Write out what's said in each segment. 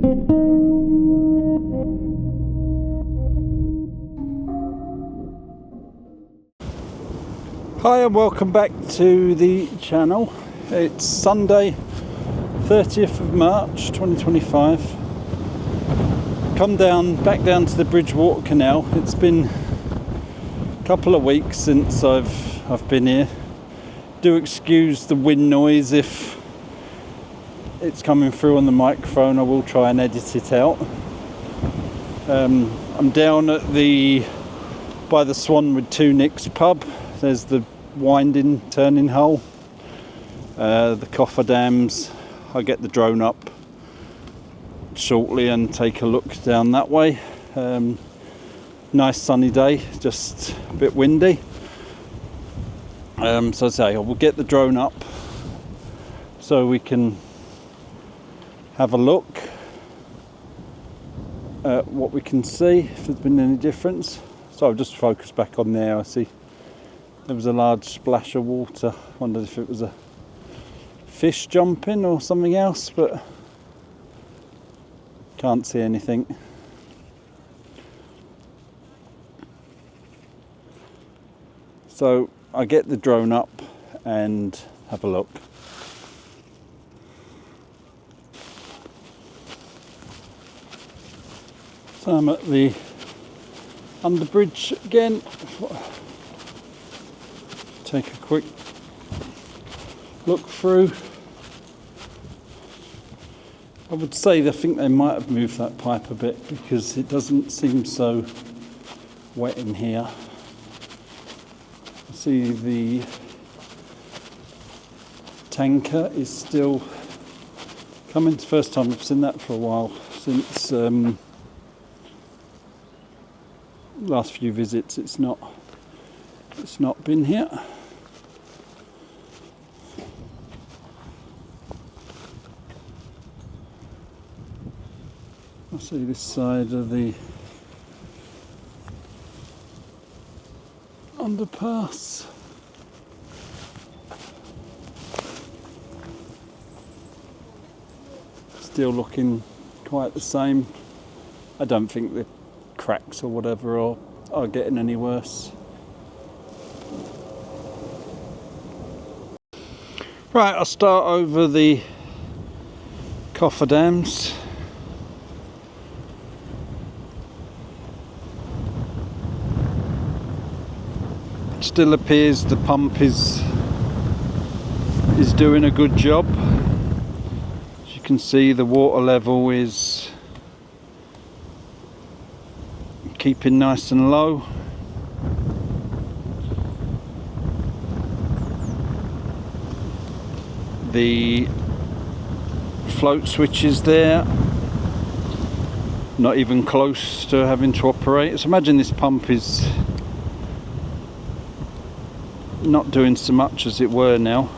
Hi and welcome back to the channel. It's Sunday 30th of March 2025. Come back down to the Bridgewater Canal. It's been a couple of weeks since I've been here. Do excuse the wind noise if it's coming through on the microphone. I will try and edit it out. I'm down at by the Swan with Two Nicks pub. There's the winding turning hole, the cofferdams. I'll get the drone up shortly and take a look down that way. Nice sunny day, just a bit windy. So I say I will get the drone up so we can have a look at what we can see, if there's been any difference. So I'll just focus back on there. I see there was a large splash of water. Wondered if it was a fish jumping or something else, but can't see anything. So I get the drone up and have a look. So I'm at the underbridge again. Take a quick look through. I would say I think they might have moved that pipe a bit because it doesn't seem so wet in here. I see the tanker is still coming. It's the first time I've seen that for a while since last few visits. It's not been here. I see this side of the underpass. Still looking quite the same. I don't think the cracks or whatever are getting any worse. Right, I'll start over the cofferdams. Still appears the pump is doing a good job. As you can see, the water level is keeping nice and low. The float switch is there, not even close to having to operate. So imagine this pump is not doing so much as it were now.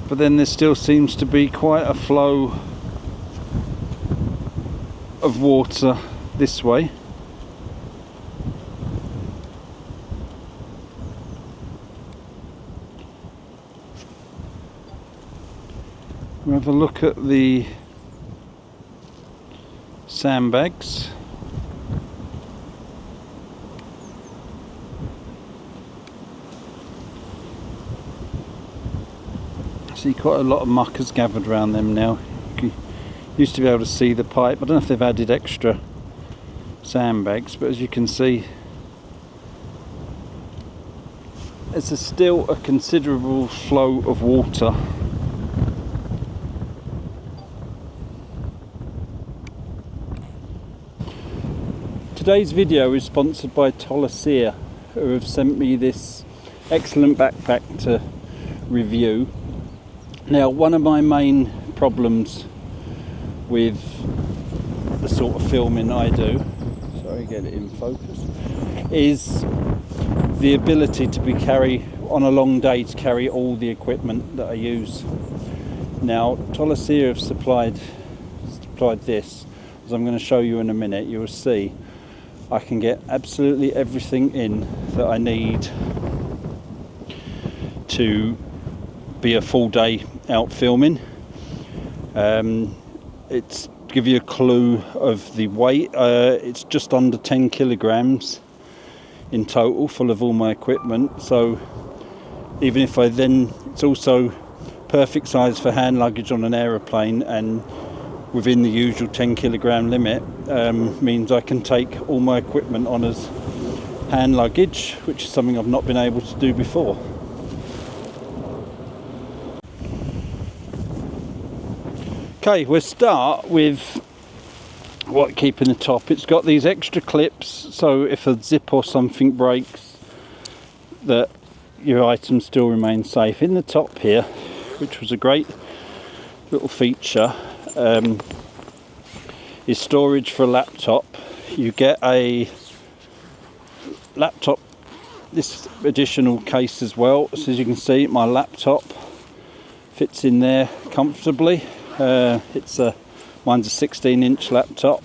But then there still seems to be quite a flow of water this way. We'll have a look at the sandbags. See quite a lot of muck has gathered around them now. You used to be able to see the pipe. I don't know if they've added extra sandbags, but as you can see, there's still a considerable flow of water. Today's video is sponsored by Tolaccea, who have sent me this excellent backpack to review. Now, one of my main problems with the sort of filming I do, sorry, get it in focus, is the ability to carry on a long day, to carry all the equipment that I use. Now, Tolaccea have supplied this, as I'm going to show you in a minute. You will see I can get absolutely everything in that I need to be a full day out filming. It's to give you a clue of the weight, it's just under 10 kilograms in total, full of all my equipment. So even if it's also perfect size for hand luggage on an aeroplane, and within the usual 10 kilogram limit, means I can take all my equipment on as hand luggage, which is something I've not been able to do before. Okay, we'll start with what keeping the top. It's got these extra clips, so if a zip or something breaks, that your items still remain safe. In the top here, which was a great little feature, is storage for a laptop. You get a laptop, this additional case as well. So as you can see, my laptop fits in there comfortably. Mine's a 16-inch laptop.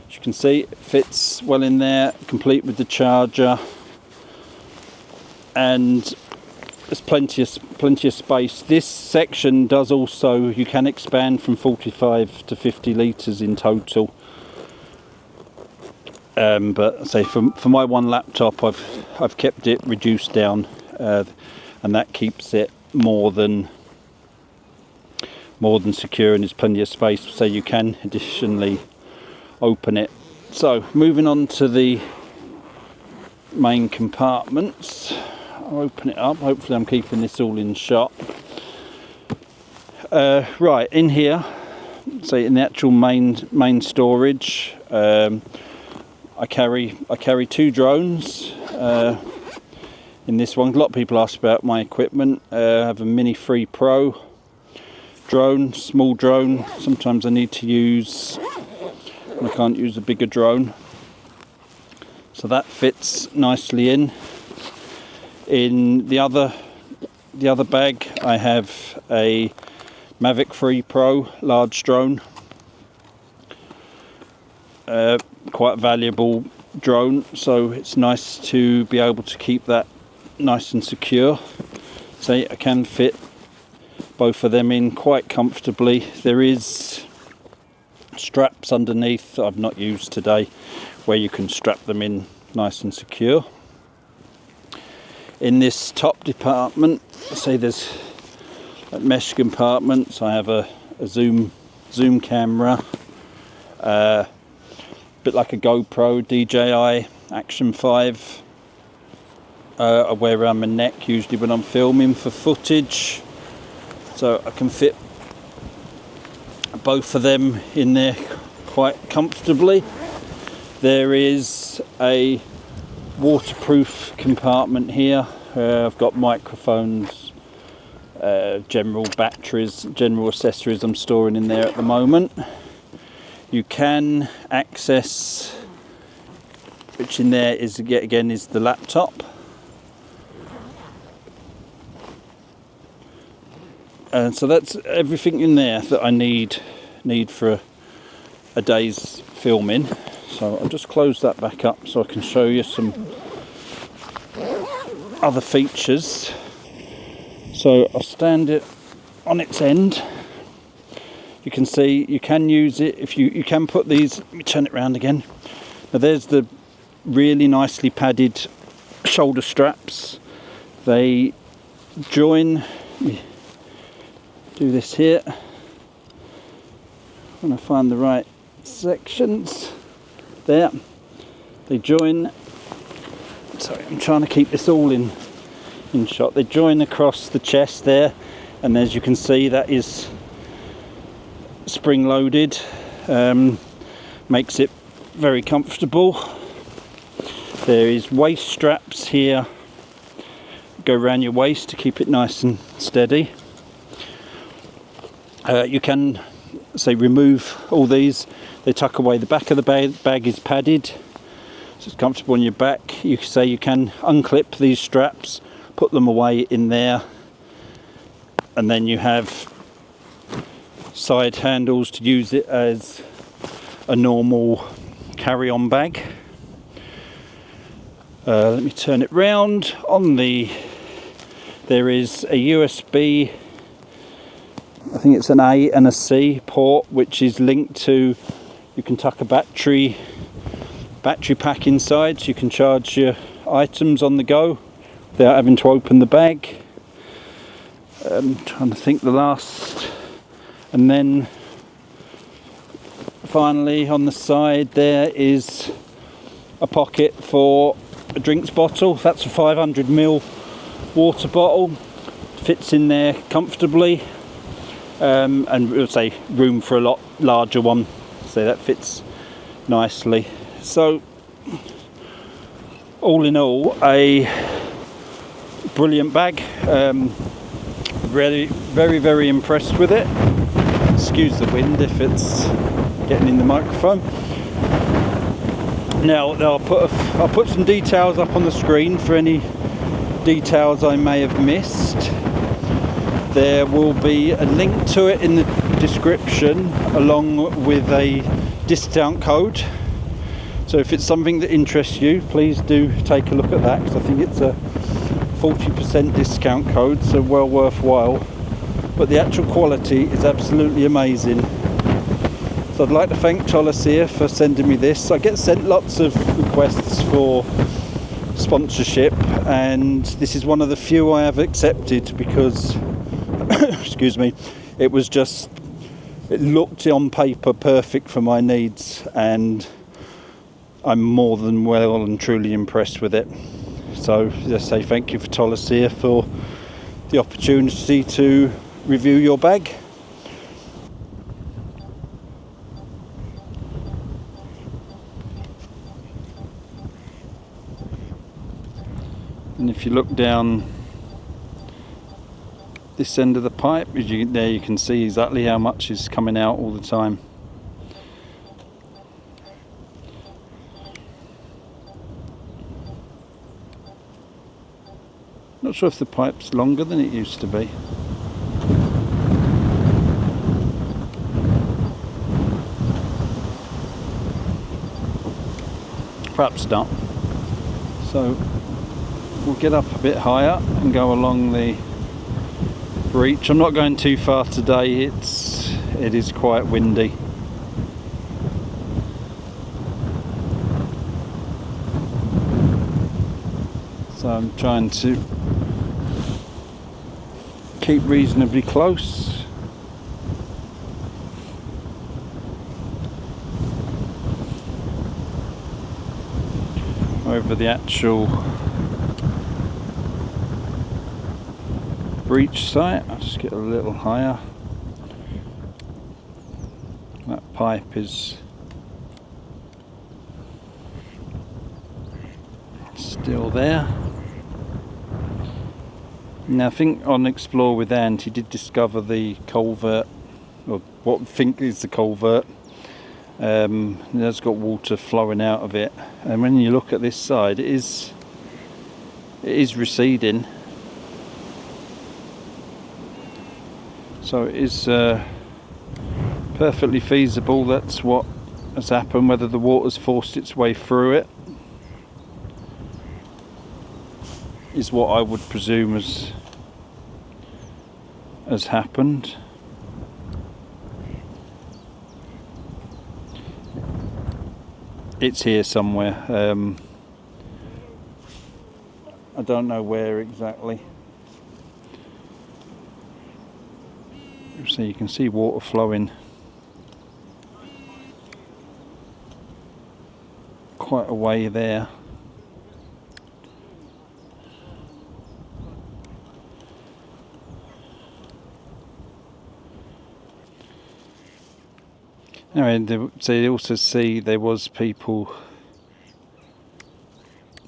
As you can see, it fits well in there, complete with the charger, and there's plenty of space. This section does also, you can expand from 45 to 50 litres in total. But say for my one laptop, I've kept it reduced down, and that keeps it more than secure, and there's plenty of space, so you can additionally open it. So moving on to the main compartments, I'll open it up. Hopefully I'm keeping this all in shot. Right, in here, so in the actual main storage, I carry 2 drones. In this one, a lot of people ask about my equipment. I have a Mini 3 Pro drone, small drone. Sometimes I need to use, I can't use a bigger drone, so that fits nicely in. In the other bag, I have a Mavic 3 Pro large drone, quite a valuable drone, so it's nice to be able to keep that nice and secure. So I can fit both of them in quite comfortably. There is straps underneath that I've not used today, where you can strap them in nice and secure. In this top department, say there's mesh compartments. I have a zoom camera, a bit like a GoPro DJI Action 5. I wear around my neck usually when I'm filming for footage, so I can fit both of them in there quite comfortably. There is a waterproof compartment here. I've got microphones, general batteries, general accessories I'm storing in there at the moment. You can access, which in there is again is the laptop. And so that's everything in there that I need for a day's filming. So I'll just close that back up so I can show you some other features. So I'll stand it on its end. You can see you can use it if you can put these, let me turn it around again. Now there's the really nicely padded shoulder straps. They join, do this here when I find the right sections. There, they join. Sorry, I'm trying to keep this all in shot. They join across the chest there, and as you can see, that is spring loaded. Makes it very comfortable. There is waist straps here, go around your waist to keep it nice and steady. You can remove all these. They tuck away. The back of the bag is padded, so it's comfortable on your back. You can unclip these straps, put them away in there, and then you have side handles to use it as a normal carry-on bag. Let me turn it round. On the There is a USB, I think it's an A and a C port, which is linked to, you can tuck a battery pack inside, so you can charge your items on the go without having to open the bag. I'm trying to think the last, and then finally on the side there is a pocket for a drinks bottle. That's a 500ml water bottle, fits in there comfortably, and we'll say room for a lot larger one, so that fits nicely. So all in all, a brilliant bag. Really very impressed with it. Excuse the wind if it's getting in the microphone. Now I'll put some details up on the screen for any details I may have missed. There will be a link to it in the description, along with a discount code. So if it's something that interests you, please do take a look at that, because I think it's a 40% discount code, so well worthwhile. But the actual quality is absolutely amazing. So I'd like to thank Tolaccea for sending me this. I get sent lots of requests for sponsorship, and this is one of the few I have accepted because excuse me, it looked on paper perfect for my needs, and I'm more than well and truly impressed with it. So just say thank you for Tolaccea for the opportunity to review your bag. And if you look down this end of the pipe, there you can see exactly how much is coming out all the time. Not sure if the pipe's longer than it used to be. Perhaps not. So we'll get up a bit higher and go along the breach. I'm not going too far today, it is quite windy. So I'm trying to keep reasonably close. Over the actual breach site. I'll just get a little higher. That pipe is still there. Now I think on Explore with Ant he did discover the culvert, or what we think is the culvert. It has got water flowing out of it, and when you look at this side, it is receding. So it is perfectly feasible that's what has happened. Whether the water's forced its way through it is what I would presume has happened. It's here somewhere. I don't know where exactly. So you can see water flowing quite a way there. Anyway, so you also see there was people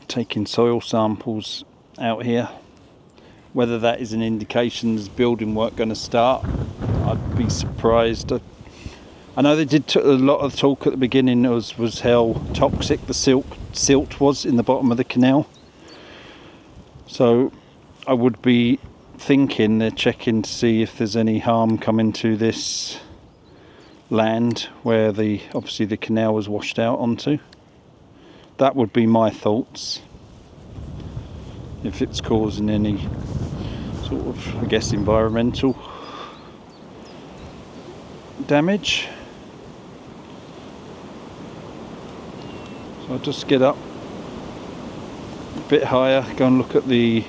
taking soil samples out here. Whether that is an indication there's building work going to start, I'd be surprised. I know they did a lot of talk at the beginning was how toxic the silt was in the bottom of the canal. So I would be thinking they're checking to see if there's any harm coming to this land where obviously the canal was washed out onto. That would be my thoughts, if it's causing any sort of, I guess, environmental damage. So I'll just get up a bit higher, go and look at the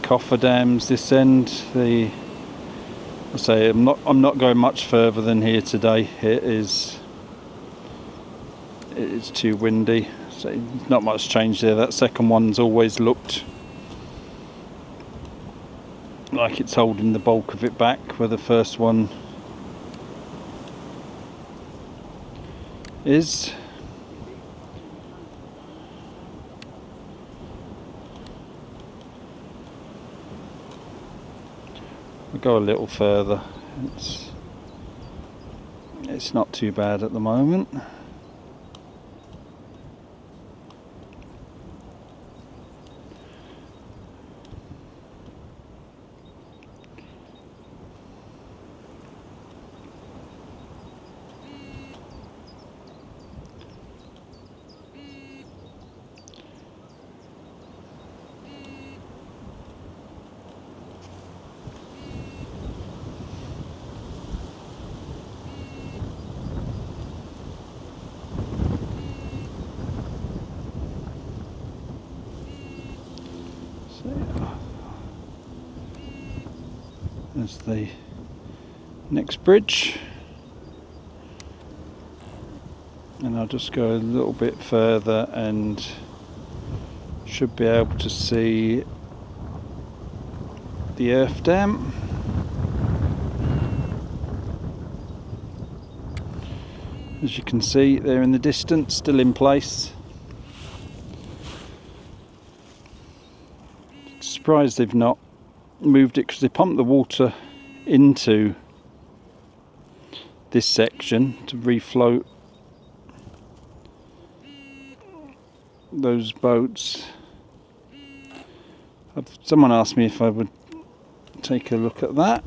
cofferdams this end. I say I'm not going much further than here today. It is too windy, so not much change there. That second one's always looked like it's holding the bulk of it back, where the first one is. We'll go a little further. It's not too bad at the moment. There's the next bridge, and I'll just go a little bit further and should be able to see the earth dam. As you can see there in the distance, still in place. Surprised they've not moved it, because they pumped the water into this section to refloat those boats. Someone asked me if I would take a look at that.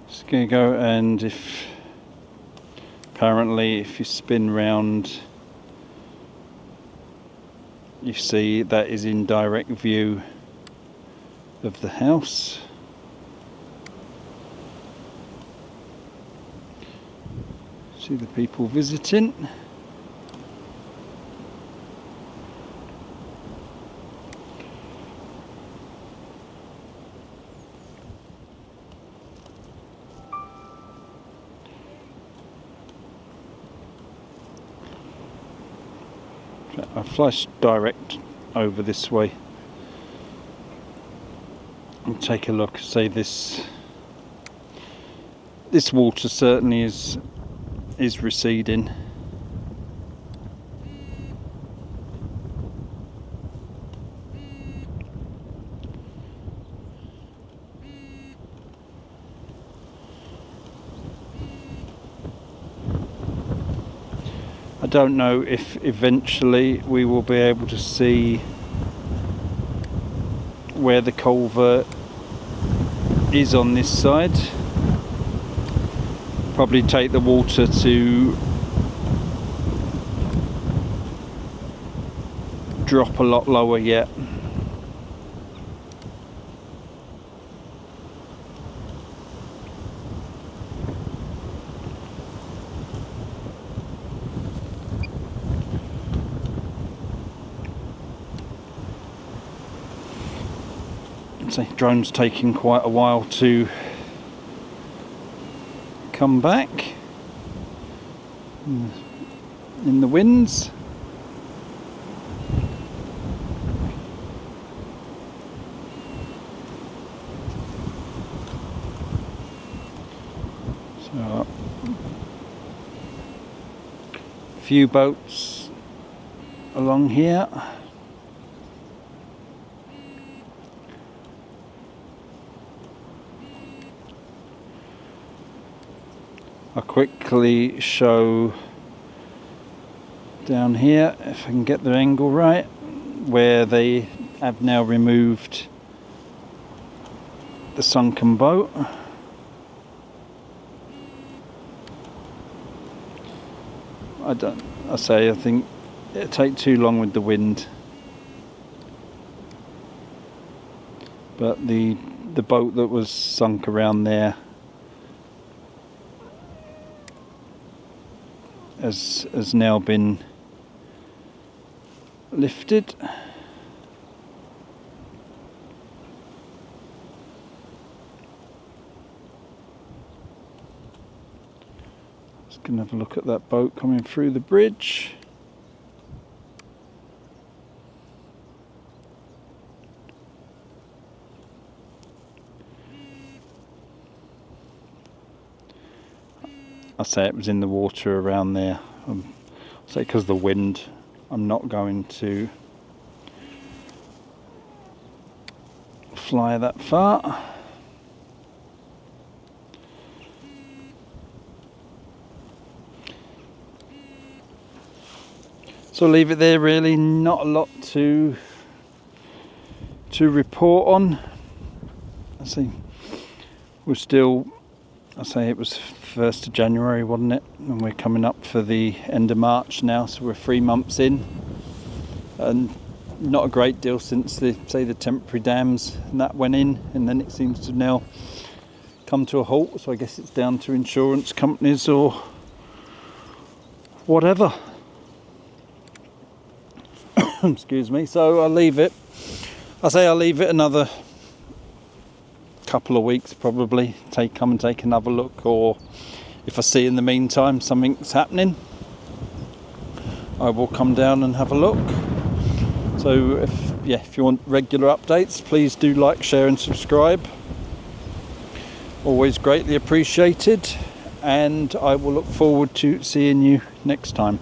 Just going to go, and apparently if you spin round, you see that is in direct view of the house. See the people visiting. I flash direct over this way and take a look. Say this water certainly is receding. I don't know if eventually we will be able to see where the culvert is on this side. Probably take the water to drop a lot lower yet. So drone's taking quite a while to come back in the winds. So a few boats along here. I'll quickly show down here, if I can get the angle right, where they have now removed the sunken boat. I think it'd take too long with the wind. But the boat that was sunk around there has now been lifted. Just gonna have a look at that boat coming through the bridge. I say it was in the water around there. I say because of the wind, I'm not going to fly that far. So I'll leave it there really, not a lot to report on. I see we're still, I say it was 1st of January, wasn't it? And we're coming up for the end of March now, so we're 3 months in. And not a great deal since the temporary dams and that went in, and then it seems to now come to a halt. So I guess it's down to insurance companies or whatever. Excuse me. So I'll leave it. I'll leave it another couple of weeks probably. Come and take another look, or if I see in the meantime something's happening, I will come down and have a look. So if you want regular updates, please do like, share and subscribe. Always greatly appreciated, and I will look forward to seeing you next time.